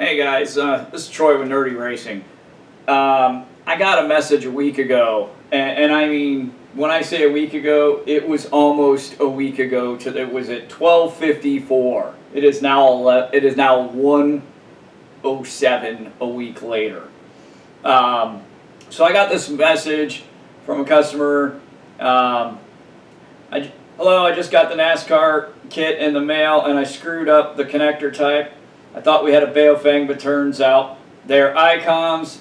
Hey guys, this is Troy with Nerdie Racing. I got a message a week ago, and I mean, when I say a week ago, it was almost a week ago. It was at 12:54. It is now 1:07 a week later. So I got this message from a customer. Hello, I just got the NASCAR kit in the mail, and I screwed up the connector type. I thought we had a Baofeng, but turns out they're ICOMs.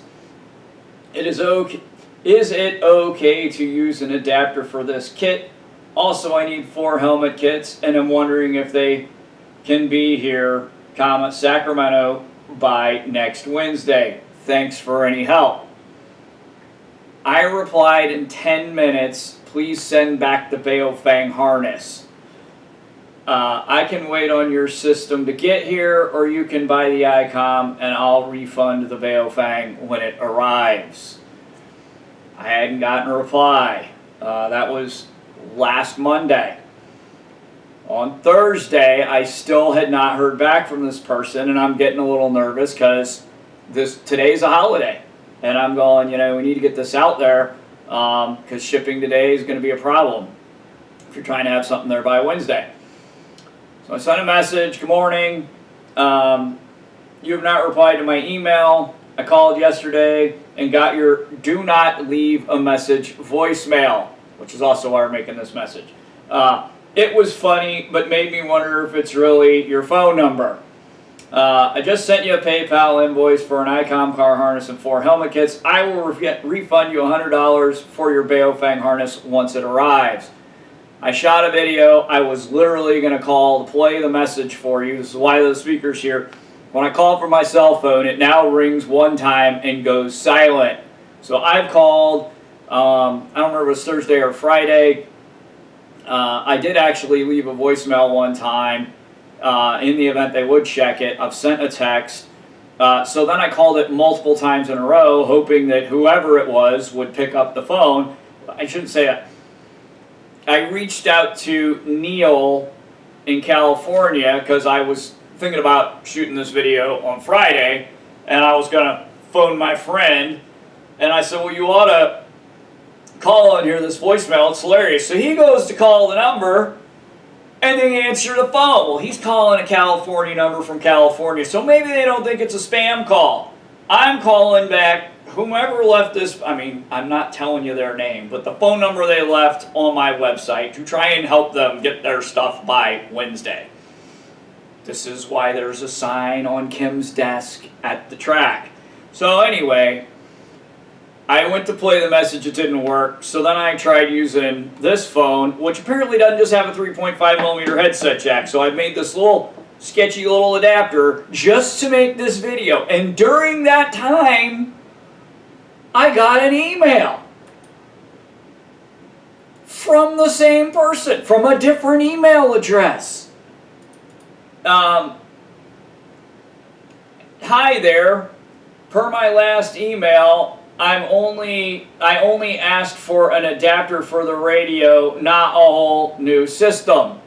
Is it okay to use an adapter for this kit? Also, I need 4 helmet kits, and I'm wondering if they can be here, Sacramento, by next Wednesday. Thanks for any help. I replied in 10 minutes, please send back the Baofeng harness. I can wait on your system to get here, or you can buy the ICOM and I'll refund the Baofeng when it arrives. I hadn't gotten a reply. That was last Monday. On Thursday, I still had not heard back from this person, and I'm getting a little nervous because today's a holiday. And I'm going, we need to get this out there because shipping today is going to be a problem if you're trying to have something there by Wednesday. So I sent a message, good morning, you have not replied to my email. I called yesterday and got your do not leave a message voicemail, which is also why we're making this message. It was funny, but made me wonder if it's really your phone number. I just sent you a PayPal invoice for an ICOM car harness and 4 helmet kits. I will refund you $100 for your Baofeng harness once it arrives. I shot a video. I was literally going to call to play the message for you. This is why the speaker's here. When I call from my cell phone, it now rings one time and goes silent. So I've called, I don't remember if it was Thursday or Friday. I did actually leave a voicemail one time in the event they would check it. I've sent a text. So then I called it multiple times in a row, hoping that whoever it was would pick up the phone. I shouldn't say that. I reached out to Neil in California because I was thinking about shooting this video on Friday, and I was going to phone my friend, and I said, well, you ought to call and hear this voicemail. It's hilarious. So he goes to call the number, and they answer the phone. Well, he's calling a California number from California, so maybe they don't think it's a spam call. I'm calling back whomever left this, I'm not telling you their name, but the phone number they left on my website to try and help them get their stuff by Wednesday. This is why there's a sign on Kim's desk at the track. So anyway, I went to play the message, it didn't work, so then I tried using this phone, which apparently doesn't just have a 3.5mm headset jack, so I made this little sketchy little adapter just to make this video, and during that time, I got an email from the same person, from a different email address. Hi there. Per my last email, I only asked for an adapter for the radio, not a whole new system.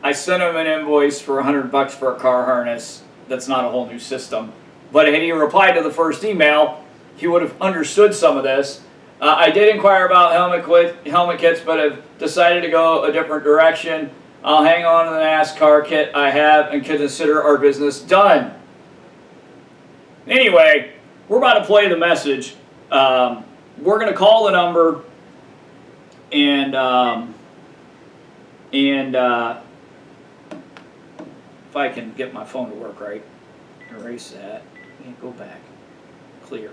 I sent him an invoice for $100 for a car harness. That's not a whole new system. But had he replied to the first email, he would have understood some of this. I did inquire about helmet kits, but have decided to go a different direction. I'll hang on to the NASCAR kit I have and consider our business done. Anyway, we're about to play the message. We're going to call the number and if I can get my phone to work right, erase that, and go back, clear.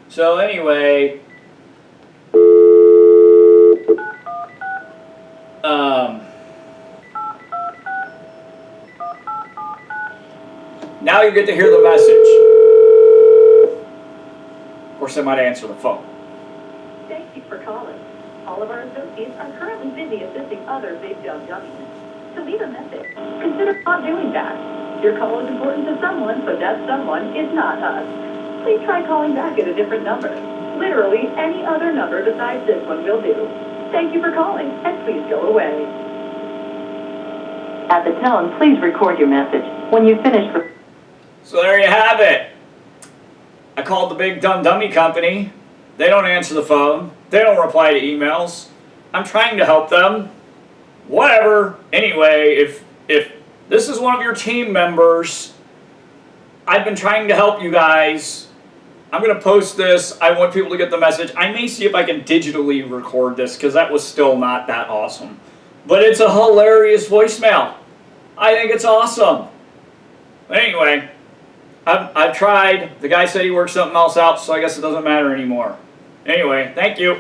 So anyway, now you get to hear the message. Of course, I might answer the phone. Thank you for calling. All of our associates are currently busy assisting other big dumb dummies. To leave a message, consider not doing that. Your call is important to someone, but that someone is not us. Please try calling back at a different number. Literally any other number besides this one will do. Thank you for calling, and please go away. At the tone, please record your message. When you finish, So there you have it. I called the big dumb dummy company. They don't answer the phone. They don't reply to emails. I'm trying to help them. Whatever. Anyway, if this is one of your team members, I've been trying to help you guys. I'm going to post this. I want people to get the message. I may see if I can digitally record this because that was still not that awesome. But it's a hilarious voicemail. I think it's awesome. Anyway, I've tried. The guy said he worked something else out, so I guess it doesn't matter anymore. Anyway, thank you.